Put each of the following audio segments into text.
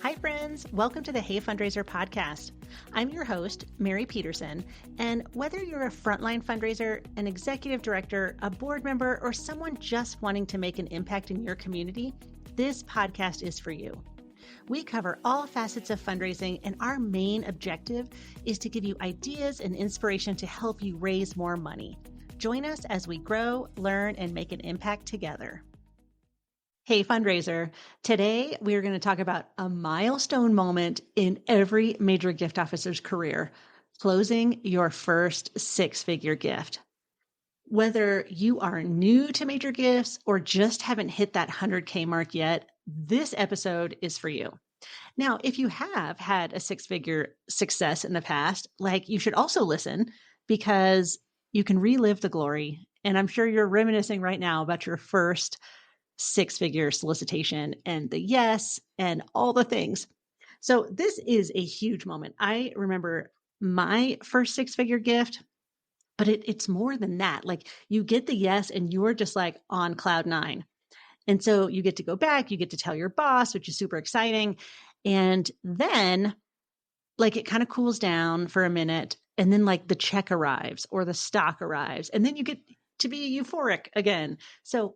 Hi, friends. Welcome to the Hey Fundraiser podcast. I'm your host, Mary Peterson, and whether you're a frontline fundraiser, an executive director, a board member, or someone just wanting to make an impact in your community, this podcast is for you. We cover all facets of fundraising, and our main objective is to give you ideas and inspiration to help you raise more money. Join us as we grow, learn, and make an impact together. Hey, fundraiser. Today, we are going to talk about a milestone moment in every major gift officer's career, closing your first six-figure gift. Whether you are new to major gifts or just haven't hit that 100K mark yet, this episode is for you. Now, if you have had a six-figure success in the past, you should also listen because you can relive the glory. And I'm sure you're reminiscing right now about your first six-figure solicitation and the yes and all the things. So this is a huge moment. I remember my first six-figure gift, but it's more than that. You get the yes and you're just on cloud nine. And so you get to go back, you get to tell your boss, which is super exciting. And then it kind of cools down for a minute. And then the check arrives or the stock arrives. And then you get to be euphoric again. So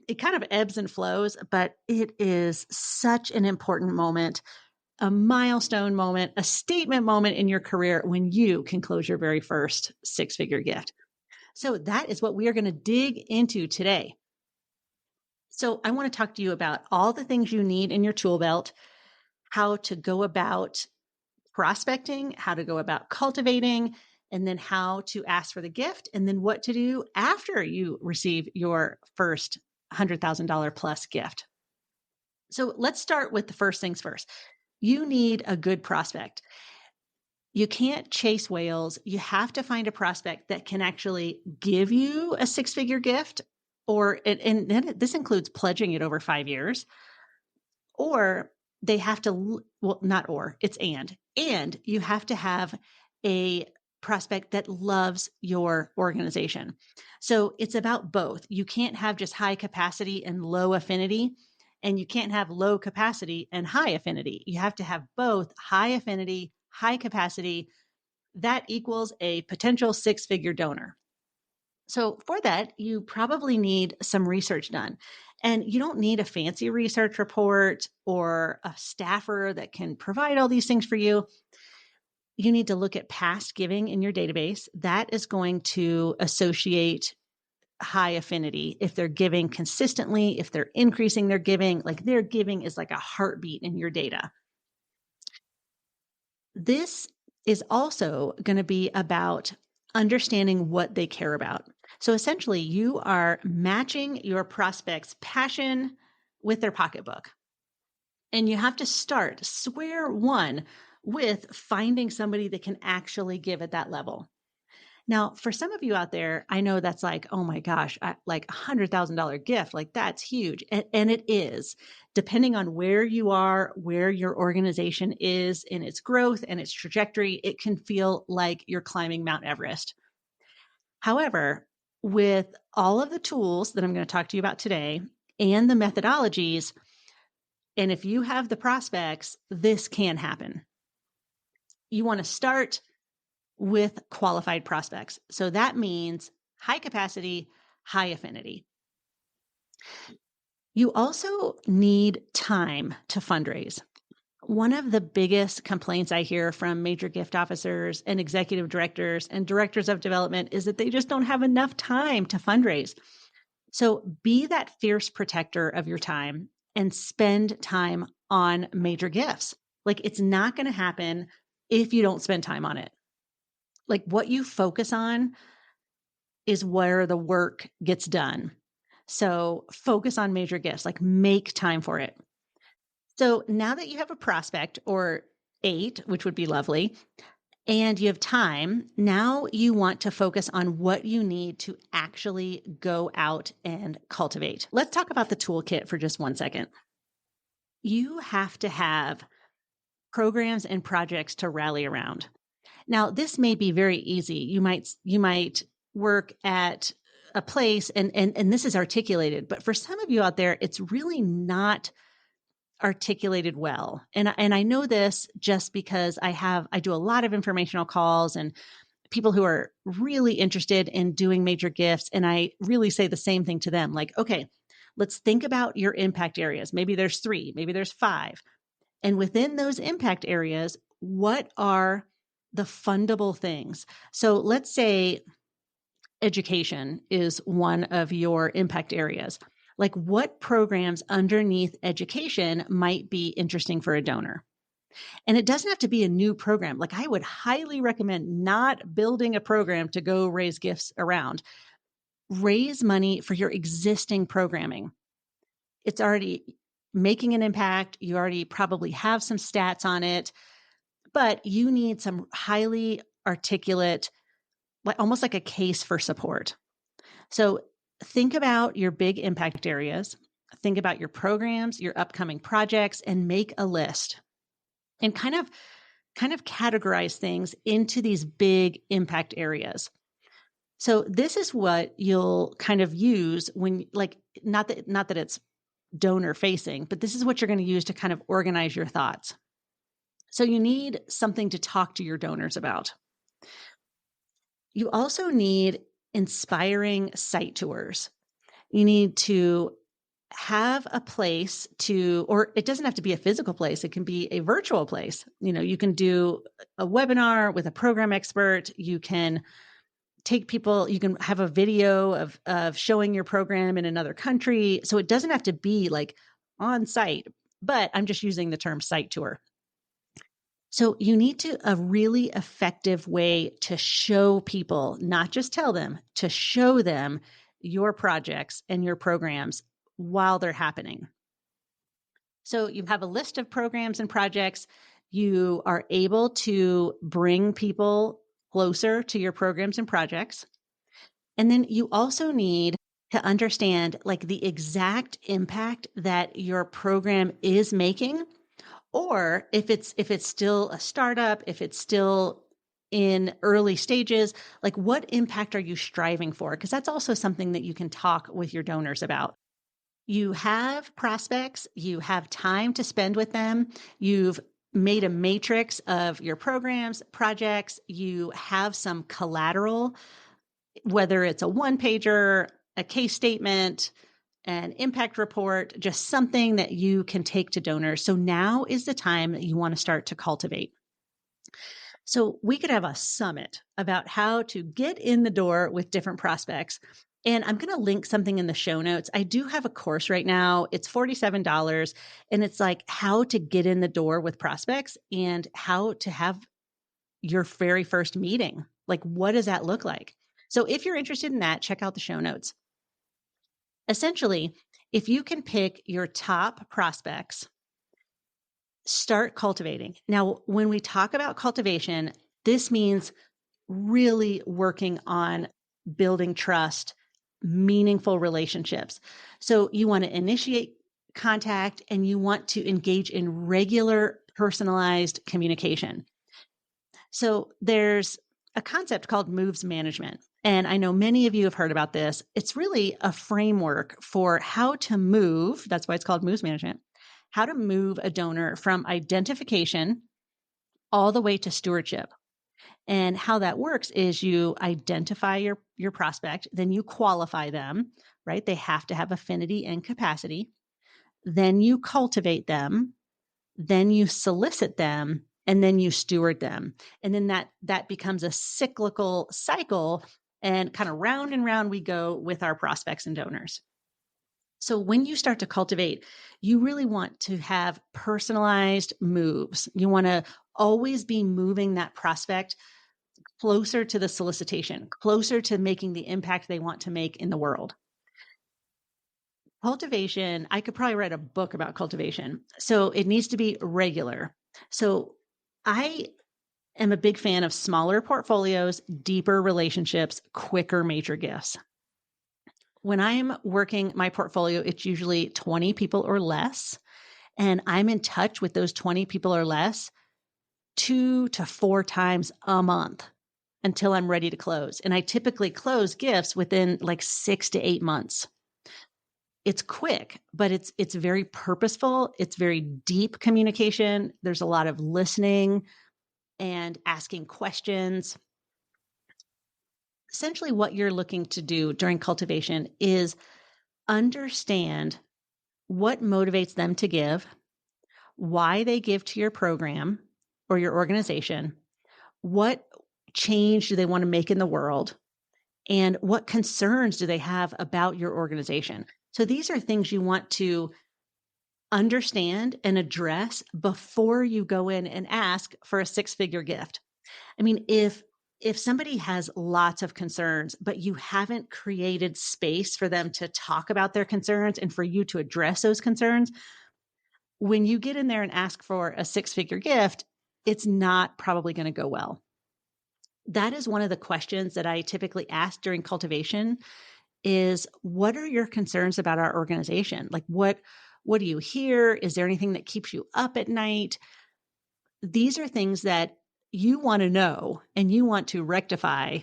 it kind of ebbs and flows, but it is such an important moment, a milestone moment, a statement moment in your career when you can close your very first six-figure gift. So that is what we are going to dig into today. So I want to talk to you about all the things you need in your tool belt, how to go about prospecting, how to go about cultivating, and then how to ask for the gift, and then what to do after you receive your first $100,000 plus gift. So let's start with the first things first. You need a good prospect. You can't chase whales. You have to find a prospect that can actually give you a six-figure gift, and then this includes pledging it over 5 years, or they have to, well, not or, it's and you have to have a prospect that loves your organization. So it's about both. You can't have just high capacity and low affinity, and you can't have low capacity and high affinity. You have to have both high affinity, high capacity. That equals a potential six-figure donor. So for that, you probably need some research done. And you don't need a fancy research report or a staffer that can provide all these things for you. You need to look at past giving in your database. That is going to associate high affinity. If they're giving consistently, if they're increasing their giving is like a heartbeat in your data. This is also going to be about understanding what they care about. So essentially, you are matching your prospect's passion with their pocketbook. And you have to start square one with finding somebody that can actually give at that level. Now, for some of you out there, I know that's oh my gosh, $100,000 gift, that's huge. And it is, depending on where you are, where your organization is in its growth and its trajectory, it can feel like you're climbing Mount Everest. However, with all of the tools that I'm going to talk to you about today and the methodologies, and if you have the prospects, this can happen. You want to start with qualified prospects. So that means high capacity, high affinity. You also need time to fundraise. One of the biggest complaints I hear from major gift officers and executive directors and directors of development is that they just don't have enough time to fundraise. So be that fierce protector of your time and spend time on major gifts. It's not going to happen if you don't spend time on it. What you focus on is where the work gets done. So focus on major gifts, make time for it. So now that you have a prospect or 8, which would be lovely, and you have time, now you want to focus on what you need to actually go out and cultivate. Let's talk about the toolkit for just 1 second. You have to have programs and projects to rally around. Now, this may be very easy. You might work at a place and this is articulated, but for some of you out there, it's really not articulated well. And I know this just because I do a lot of informational calls and people who are really interested in doing major gifts. And I really say the same thing to them, like, okay, let's think about your impact areas. Maybe there's 3, maybe there's 5. And within those impact areas, what are the fundable things? So let's say education is one of your impact areas. Like, what programs underneath education might be interesting for a donor? And it doesn't have to be a new program. Like, I would highly recommend not building a program to go raise gifts around. Raise money for your existing programming. It's already making an impact. You already probably have some stats on it, but you need some highly articulate, like almost like a case for support. So think about your big impact areas, think about your programs, your upcoming projects, and make a list and kind of categorize things into these big impact areas. So this is what you'll kind of use when, like, not that it's donor facing, but this is what you're going to use to kind of organize your thoughts. So you need something to talk to your donors about. You also need inspiring site tours. You need to have a place to, or it doesn't have to be a physical place. It can be a virtual place. You can do a webinar with a program expert. You can take people, you can have a video of showing your program in another country. So it doesn't have to be like on site, but I'm just using the term site tour. So you need a really effective way to show people, not just tell them, to show them your projects and your programs while they're happening. So you have a list of programs and projects. You are able to bring people closer to your programs and projects. And then you also need to understand like the exact impact that your program is making, or if it's still a startup, if it's still in early stages, like what impact are you striving for? Because that's also something that you can talk with your donors about. You have prospects, you have time to spend with them, you've made a matrix of your programs, projects, you have some collateral, whether it's a one-pager, a case statement, an impact report, just something that you can take to donors. So now is the time that you want to start to cultivate. So we could have a summit about how to get in the door with different prospects. And I'm going to link something in the show notes. I do have a course right now. It's $47. And it's like how to get in the door with prospects and how to have your very first meeting. Like, what does that look like? So if you're interested in that, check out the show notes. Essentially, if you can pick your top prospects, start cultivating. Now, when we talk about cultivation, this means really working on building trust, meaningful relationships. So you want to initiate contact and you want to engage in regular personalized communication. So there's a concept called moves management. And I know many of you have heard about this. It's really a framework for how to move. That's why it's called moves management. How to move a donor from identification all the way to stewardship. And how that works is you identify your prospect, then you qualify them, right? They have to have affinity and capacity. Then you cultivate them, then you solicit them, and then you steward them. And then that becomes a cyclical cycle, and kind of round and round we go with our prospects and donors. So when you start to cultivate, you really want to have personalized moves. You want to always be moving that prospect closer to the solicitation, closer to making the impact they want to make in the world. Cultivation, I could probably write a book about cultivation. So it needs to be regular. So I am a big fan of smaller portfolios, deeper relationships, quicker major gifts. When I'm working my portfolio, it's usually 20 people or less. And I'm in touch with those 20 people or less 2 to 4 times a month until I'm ready to close. And I typically close gifts within like 6 to 8 months. it's quick, but it's very purposeful. It's very deep communication. There's a lot of listening and asking questions. Essentially, what you're looking to do during cultivation is understand what motivates them to give, why they give to your program or your organization, what change do they want to make in the world, and what concerns do they have about your organization. So these are things you want to understand and address before you go in and ask for a six-figure gift. I mean, if somebody has lots of concerns, but you haven't created space for them to talk about their concerns and for you to address those concerns, when you get in there and ask for a six-figure gift, it's not probably going to go well. That is one of the questions that I typically ask during cultivation is, what are your concerns about our organization? Like what do you hear? Is there anything that keeps you up at night? These are things that you want to know and you want to rectify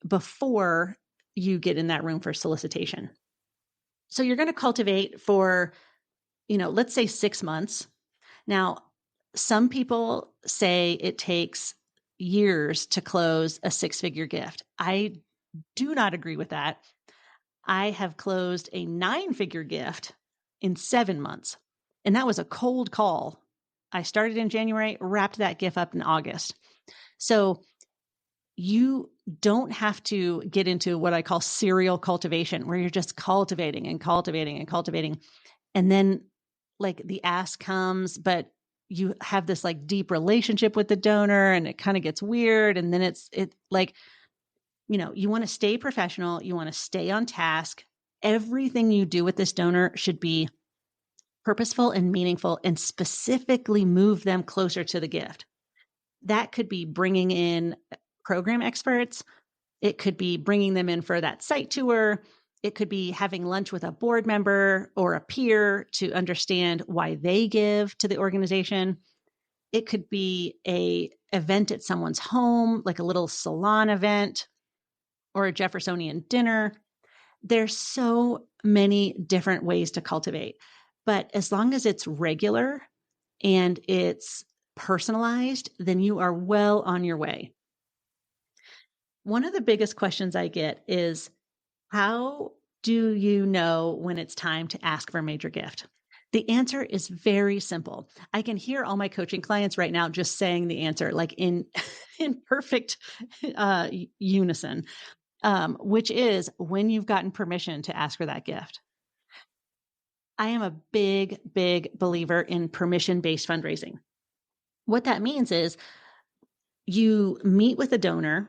before you get in that room for solicitation. So you're going to cultivate for, let's say 6 months. Now, some people say it takes years to close a six-figure gift. I do not agree with that. I have closed a 9-figure gift in 7 months, and that was a cold call. I started in January, wrapped that gift up in August. So you don't have to get into what I call serial cultivation, where you're just cultivating and cultivating and cultivating. And then like the ask comes, but you have this like deep relationship with the donor and it kind of gets weird. And then you want to stay professional. You want to stay on task. Everything you do with this donor should be purposeful and meaningful and specifically move them closer to the gift. That could be bringing in program experts. It could be bringing them in for that site tour. It could be having lunch with a board member or a peer to understand why they give to the organization. It could be a event at someone's home, like a little salon event or a Jeffersonian dinner. There's so many different ways to cultivate, but as long as it's regular and it's personalized, then you are well on your way. One of the biggest questions I get is, how do you know when it's time to ask for a major gift? The answer is very simple. I can hear all my coaching clients right now just saying the answer like in perfect unison, which is when you've gotten permission to ask for that gift. I am a big, big believer in permission-based fundraising. What that means is you meet with a donor,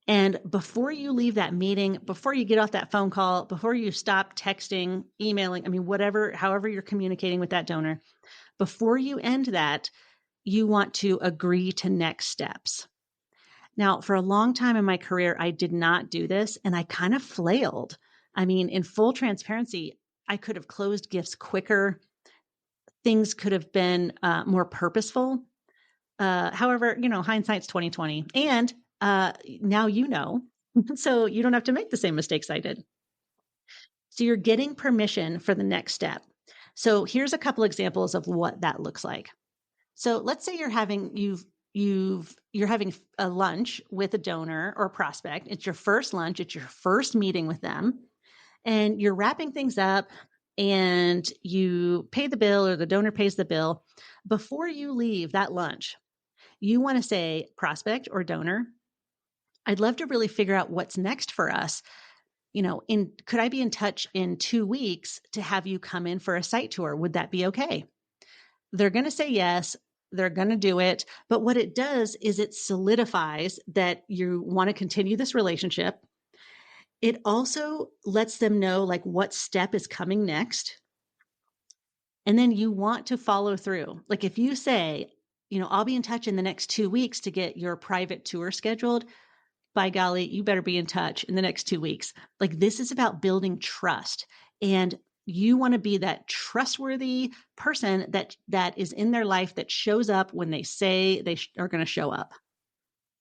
and before you leave that meeting, before you get off that phone call, before you stop texting, emailing, however you're communicating with that donor, before you end that, you want to agree to next steps. Now, for a long time in my career, I did not do this and I kind of flailed. In full transparency, I could have closed gifts quicker. Things could have been more purposeful. However, hindsight's 2020, and now so you don't have to make the same mistakes I did. So you're getting permission for the next step. So here's a couple examples of what that looks like. So let's say you're having a lunch with a donor or prospect. It's your first lunch. It's your first meeting with them, and you're wrapping things up. And you pay the bill, or the donor pays the bill. Before you leave that lunch, you want to say, prospect or donor, I'd love to really figure out what's next for us. Could I be in touch in 2 weeks to have you come in for a site tour? Would that be okay? They're going to say yes. They're going to do it. But what it does is it solidifies that you want to continue this relationship. It also lets them know like what step is coming next. And then you want to follow through. Like if you say, I'll be in touch in the next 2 weeks to get your private tour scheduled, by golly, you better be in touch in the next 2 weeks. Like this is about building trust. And you want to be that trustworthy person that is in their life that shows up when they say they are going to show up.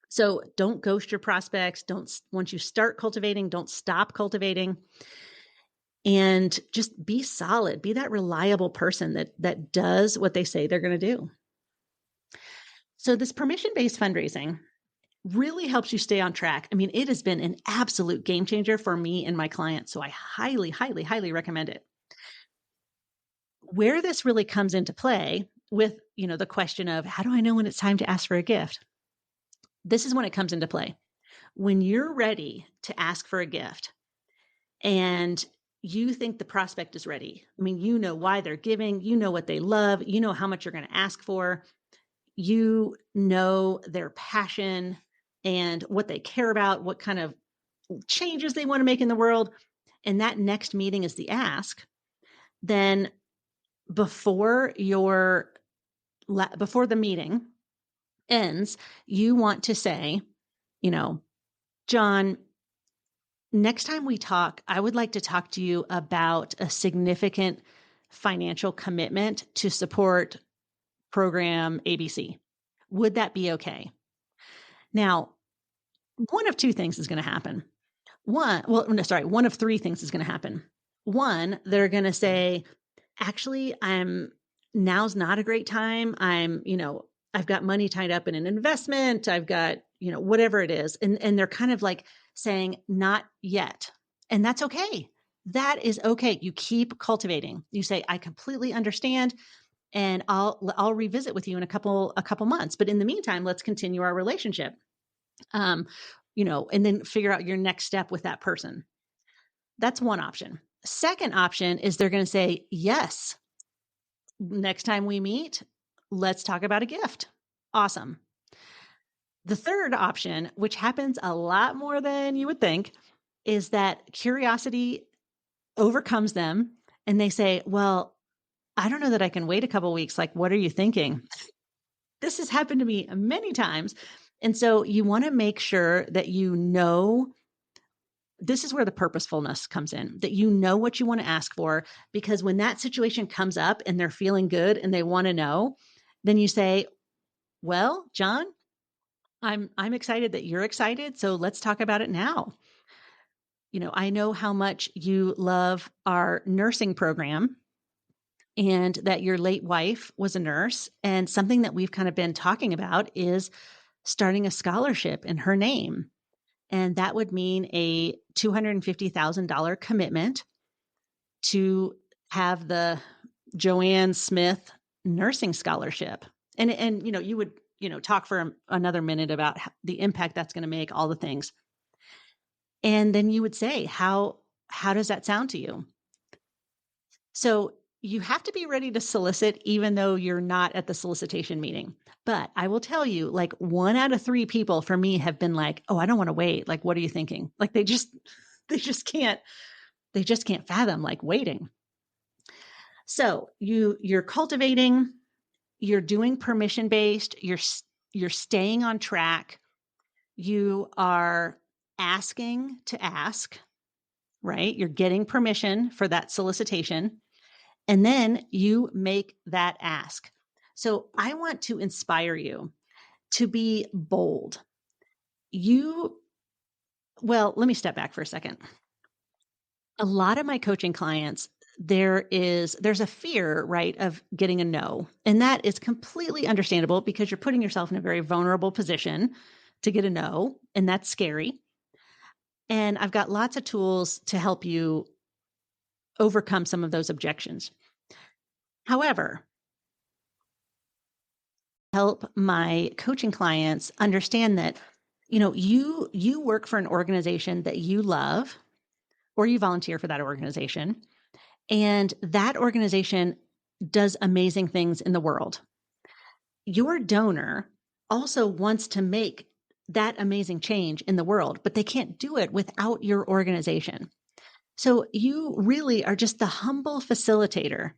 So don't ghost your prospects. Once you start cultivating, don't stop cultivating. and just be solid, be that reliable person that does what they say they're going to do. So this permission-based fundraising really helps you stay on track. I mean, it has been an absolute game changer for me and my clients. So I highly, highly, highly recommend it. Where this really comes into play with, the question of how do I know when it's time to ask for a gift? This is when it comes into play. When you're ready to ask for a gift and you think the prospect is ready. I mean, you know why they're giving, you know what they love, you know how much you're going to ask for, you know their passion and what they care about, what kind of changes they want to make in the world, and that next meeting is the ask, then before the meeting ends, you want to say, John, next time we talk, I would like to talk to you about a significant financial commitment to support program ABC. Would that be okay? Now, one of two things is going to happen. One of three things is going to happen. One, they're going to say, actually, now's not a great time. I've got money tied up in an investment. I've got, whatever it is. And they're kind of like saying, not yet. And that's okay. That is okay. You keep cultivating. You say, I completely understand. And I'll revisit with you in a couple months. But in the meantime, let's continue our relationship. And then figure out your next step with that person. That's one option. Second option is they're going to say, yes, next time we meet, let's talk about a gift. Awesome. The third option, which happens a lot more than you would think, is that curiosity overcomes them and they say, well, I don't know that I can wait a couple of weeks. Like, what are you thinking? This has happened to me many times. And so you want to make sure that this is where the purposefulness comes in, that you know what you want to ask for, because when that situation comes up and they're feeling good and they want to know, then you say, well, John, I'm excited that you're excited. So let's talk about it now. I know how much you love our nursing program and that your late wife was a nurse. And something that we've kind of been talking about is starting a scholarship in her name. And that would mean a $250,000 commitment to have the Joanne Smith nursing scholarship. And you would, talk for another minute about the impact that's going to make, all the things. And then you would say, how does that sound to you? So you have to be ready to solicit, even though you're not at the solicitation meeting. But I will tell you, like 1 out of 3 people for me have been like, oh, I don't want to wait. Like, what are you thinking? Like they just can't fathom like waiting. So you're cultivating, you're doing permission-based, you're staying on track, you are asking to ask, right? You're getting permission for that solicitation. And then you make that ask. So I want to inspire you to be bold. Let me step back for a second. A lot of my coaching clients, there's a fear, right, of getting a no. And that is completely understandable because you're putting yourself in a very vulnerable position to get a no. And that's scary. And I've got lots of tools to help you overcome some of those objections. However, help my coaching clients understand that, you work for an organization that you love, or you volunteer for that organization, and that organization does amazing things in the world. Your donor also wants to make that amazing change in the world, but they can't do it without your organization. So you really are just the humble facilitator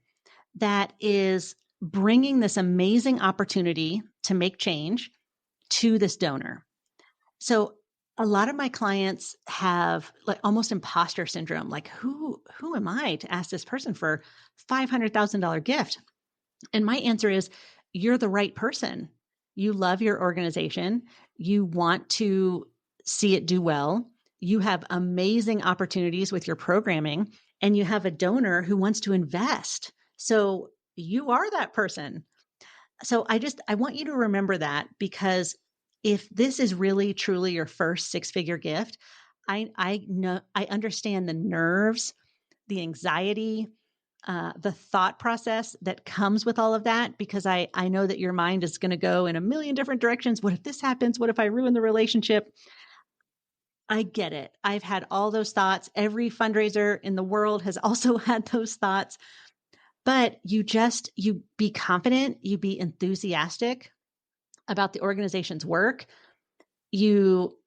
that is bringing this amazing opportunity to make change to this donor. So a lot of my clients have like almost imposter syndrome. Like, who am I to ask this person for $500,000 gift? And my answer is, you're the right person. You love your organization. You want to see it do well. You have amazing opportunities with your programming. and you have a donor who wants to invest. So you are that person. So I want you to remember that, because if this is really truly your first six-figure gift, I know, I understand the nerves, the anxiety, the thought process that comes with all of that, because I know that your mind is going to go in a million different directions. What if this happens? What if I ruin the relationship? I get it. I've had all those thoughts. Every fundraiser in the world has also had those thoughts. But you be confident, you be enthusiastic about the organization's work. You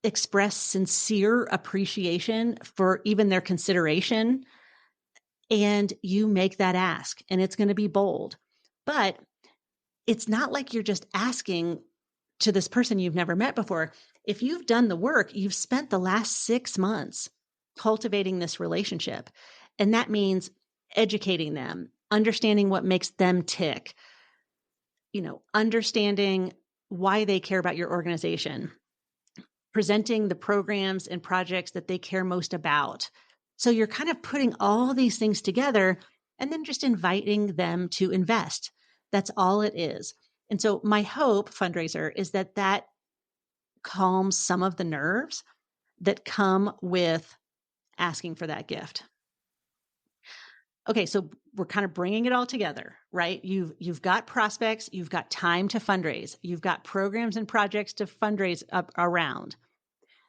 express sincere appreciation for even their consideration, and you make that ask, and it's going to be bold. But it's not like you're just asking to this person you've never met before. If you've done the work, you've spent the last 6 months cultivating this relationship. And that means educating them, understanding what makes them tick, understanding why they care about your organization, presenting the programs and projects that they care most about. So you're kind of putting all these things together and then just inviting them to invest. That's all it is. And so my hope, fundraiser, is that calms some of the nerves that come with asking for that gift. Okay, so we're kind of bringing it all together, right? You've got prospects, you've got time to fundraise, you've got programs and projects to fundraise up around.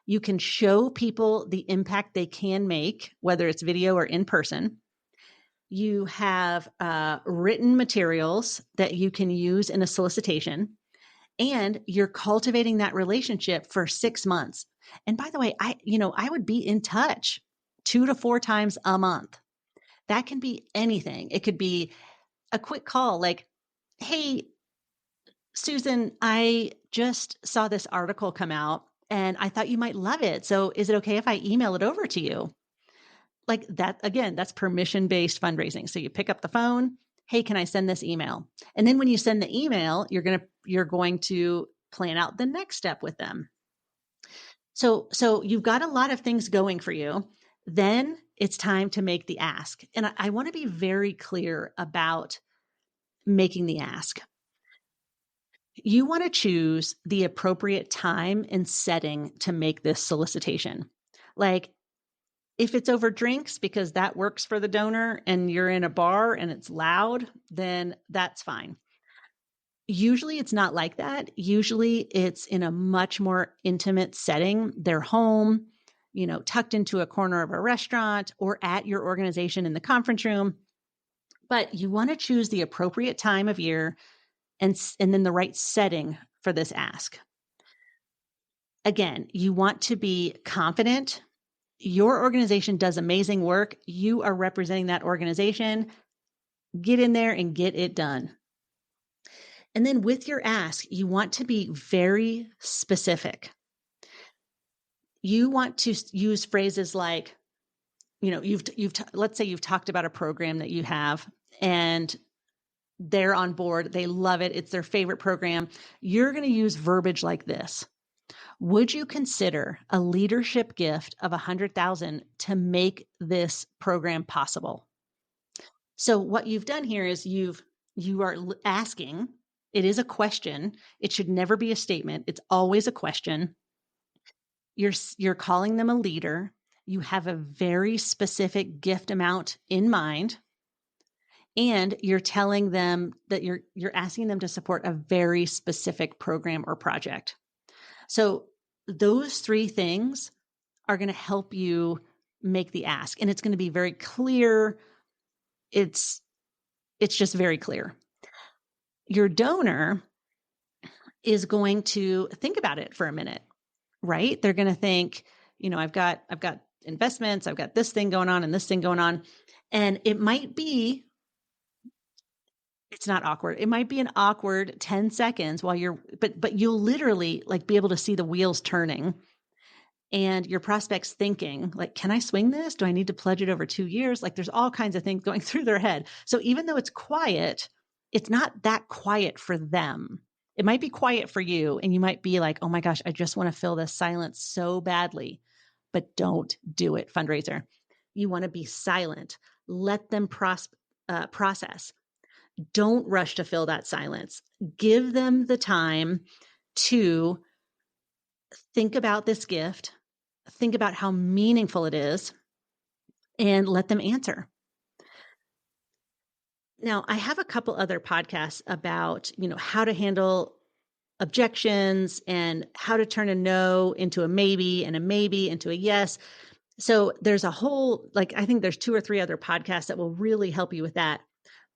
You can show people the impact they can make, whether it's video or in person. You have written materials that you can use in a solicitation, and you're cultivating that relationship for 6 months. And by the way, I would be in touch 2 to 4 times a month. That can be anything. It could be a quick call like, hey, Susan, I just saw this article come out and I thought you might love it. So is it okay if I email it over to you? Like that, again, that's permission-based fundraising. So you pick up the phone, hey, can I send this email? And then when you send the email, you're going to plan out the next step with them. So you've got a lot of things going for you. Then it's time to make the ask. And I want to be very clear about making the ask. You want to choose the appropriate time and setting to make this solicitation. Like if it's over drinks because that works for the donor and you're in a bar and it's loud, then that's fine. Usually it's not like that. Usually it's in a much more intimate setting, their home, tucked into a corner of a restaurant or at your organization in the conference room. But you want to choose the appropriate time of year and then the right setting for this ask. Again, you want to be confident. Your organization does amazing work. You are representing that organization. Get in there and get it done. And then with your ask, you want to be very specific. You want to use phrases like, let's say you've talked about a program that you have and they're on board. They love it. It's their favorite program. You're going to use verbiage like this. Would you consider a leadership gift of $100,000 to make this program possible? So what you've done here is you are asking. It is a question. It should never be a statement. It's always a question. You're calling them a leader. You have a very specific gift amount in mind. And you're telling them that you're asking them to support a very specific program or project. So those 3 things are going to help you make the ask. And it's going to be very clear. It's just very clear. Your donor is going to think about it for a minute, right? They're going to think, I've got investments, I've got this thing going on and this thing going on. And it's not awkward. It might be an awkward 10 seconds but you'll literally be able to see the wheels turning and your prospects thinking like, can I swing this? Do I need to pledge it over 2 years? There's all kinds of things going through their head. So even though it's quiet, it's not that quiet for them. It might be quiet for you and you might be like, oh my gosh, I just want to fill this silence so badly, but don't do it, fundraiser. You want to be silent. Let them process. Don't rush to fill that silence. Give them the time to think about this gift, think about how meaningful it is, and let them answer. Now, I have a couple other podcasts about, how to handle objections and how to turn a no into a maybe and a maybe into a yes. So there's a whole, I think there's 2 or 3 other podcasts that will really help you with that.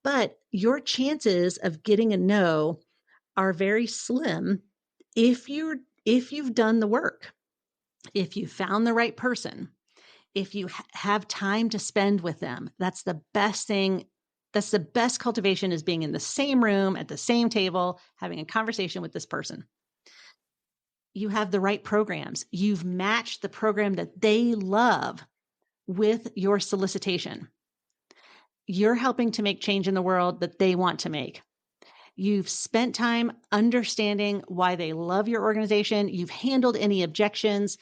But your chances of getting a no are very slim if you've done the work, if you found the right person, if you have time to spend with them. That's the best thing. That's the best cultivation, is being in the same room at the same table, having a conversation with this person. You have the right programs. You've matched the program that they love with your solicitation. You're helping to make change in the world that they want to make. You've spent time understanding why they love your organization. You've handled any objections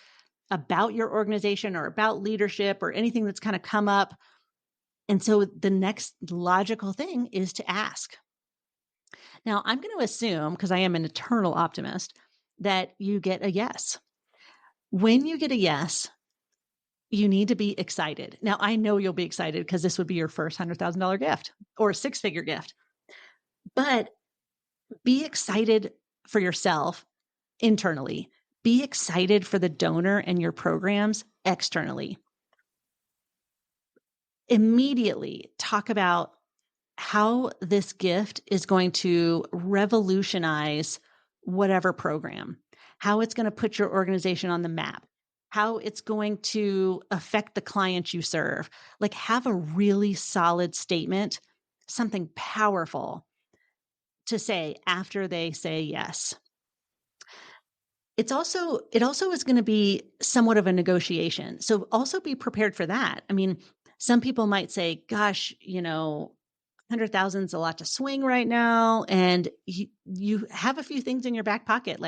about your organization or about leadership or anything that's kind of come up. And so the next logical thing is to ask. Now, I'm going to assume, because I am an eternal optimist, that you get a yes. When you get a yes, you need to be excited. Now, I know you'll be excited because this would be your first $100,000 gift or a 6-figure gift. But be excited for yourself internally. Be excited for the donor and your programs externally. Immediately talk about how this gift is going to revolutionize whatever program, how it's going to put your organization on the map, how it's going to affect the clients you serve. Have a really solid statement, something powerful to say after they say yes. It also is going to be somewhat of a negotiation. So also be prepared for that. I mean, some people might say, gosh, 100,000 is a lot to swing right now. And you have a few things in your back pocket.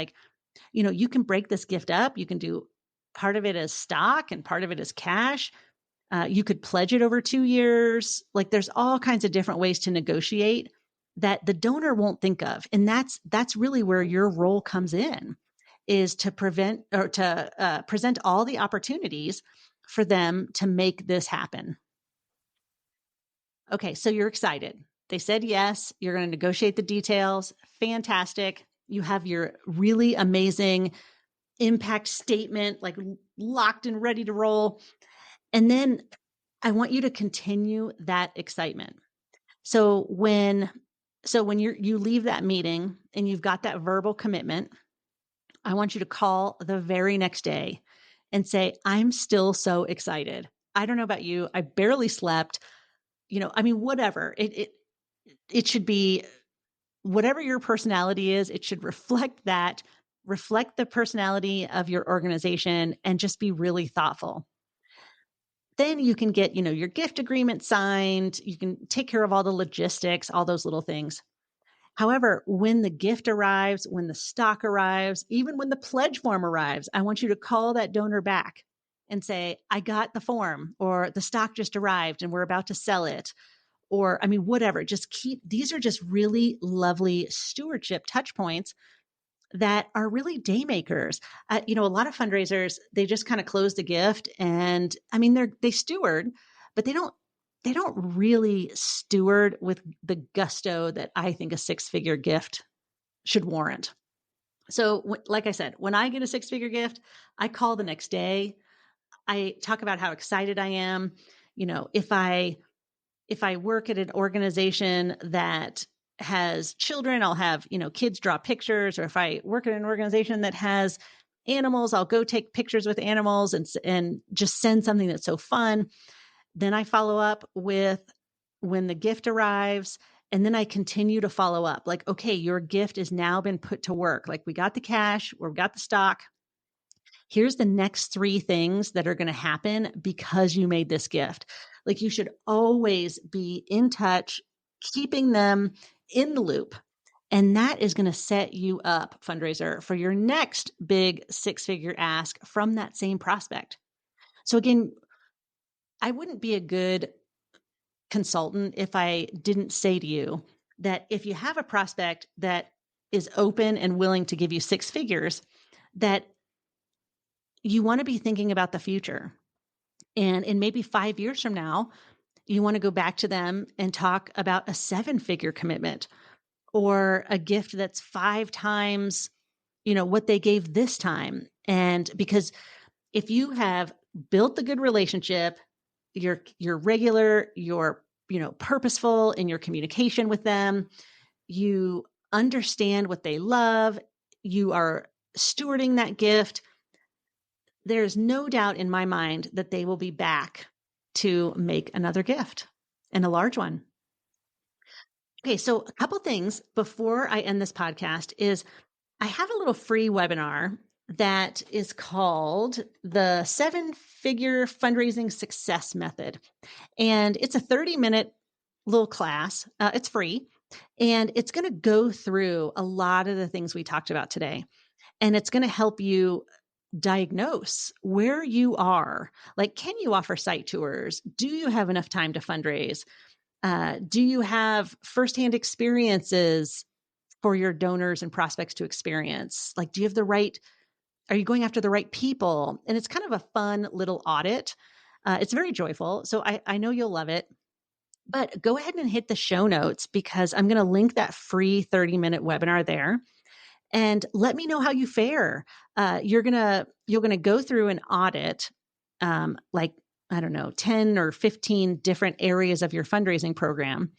You can break this gift up. You can do part of it as stock and part of it as cash. You could pledge it over 2 years. There's all kinds of different ways to negotiate that the donor won't think of. And that's really where your role comes in, is to present all the opportunities for them to make this happen. Okay, so you're excited. They said yes. You're going to negotiate the details. Fantastic. You have your really amazing impact statement, locked and ready to roll. And then I want you to continue that excitement. So when you leave that meeting and you've got that verbal commitment, I want you to call the very next day and say, I'm still so excited. I don't know about you. I barely slept. Whatever. It should be whatever your personality is. It should reflect the personality of your organization, and just be really thoughtful. Then you can get, your gift agreement signed. You can take care of all the logistics, all those little things. However, when the gift arrives, when the stock arrives, even when the pledge form arrives, I want you to call that donor back and say, I got the form, or the stock just arrived and we're about to sell it. Or, whatever. These are just really lovely stewardship touch points that are really day makers. A lot of fundraisers, they just kind of close the gift, and they steward, but they don't really steward with the gusto that I think a 6-figure gift should warrant. So like I said, when I get a 6-figure gift, I call the next day. I talk about how excited I am. If I work at an organization that has children, I'll have, kids draw pictures. Or if I work at an organization that has animals, I'll go take pictures with animals and just send something that's so fun. Then I follow up with when the gift arrives, and then I continue to follow up. Okay, your gift has now been put to work. We got the cash, or we got the stock. Here's the next 3 things that are going to happen because you made this gift. You should always be in touch, keeping them in the loop. And that is going to set you up, fundraiser, for your next big 6-figure ask from that same prospect. So again, I wouldn't be a good consultant if I didn't say to you that if you have a prospect that is open and willing to give you six figures, that you want to be thinking about the future. And in maybe 5 years from now, you want to go back to them and talk about a seven-figure commitment or a gift that's 5 times, what they gave this time. And because if you have built the good relationship, you're regular, you're, purposeful in your communication with them, you understand what they love, you are stewarding that gift, there's no doubt in my mind that they will be back to make another gift, and a large one. Okay, so a couple things before I end this podcast is I have a little free webinar that is called the 7-Figure Fundraising Success Method. And it's a 30-minute little class. It's free. And it's going to go through a lot of the things we talked about today. And it's going to help you diagnose where you are. Like, can you offer site tours? Do you have enough time to fundraise? Do you have firsthand experiences for your donors and prospects to experience? Like, do you have are you going after the right people? And it's kind of a fun little audit. It's very joyful. So I know you'll love it. But go ahead and hit the show notes because I'm going to link that free 30-minute webinar there. And let me know how you fare. You're gonna go through an audit, like, I don't know, 10 or 15 different areas of your fundraising program.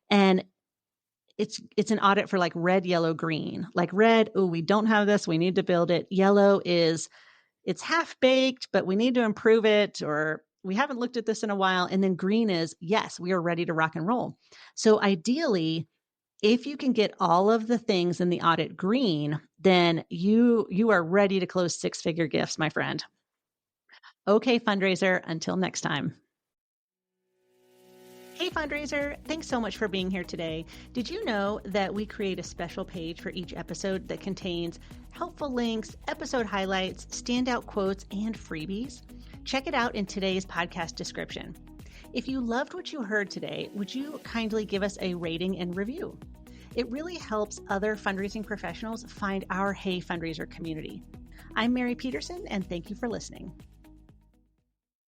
And it's an audit for like red, yellow, green. Like red, oh, we don't have this, we need to build it. Yellow is it's half baked, but we need to improve it, or we haven't looked at this in a while. And then green is, yes, we are ready to rock and roll. So ideally, if you can get all of the things in the audit green, then you are ready to close six-figure gifts, my friend. Okay, fundraiser, until next time. Hey, fundraiser, thanks so much for being here today. Did you know that we create a special page for each episode that contains helpful links, episode highlights, standout quotes, and freebies? Check it out in today's podcast description. If you loved what you heard today, would you kindly give us a rating and review? It really helps other fundraising professionals find our Hey Fundraiser community. I'm Mary Peterson, and thank you for listening.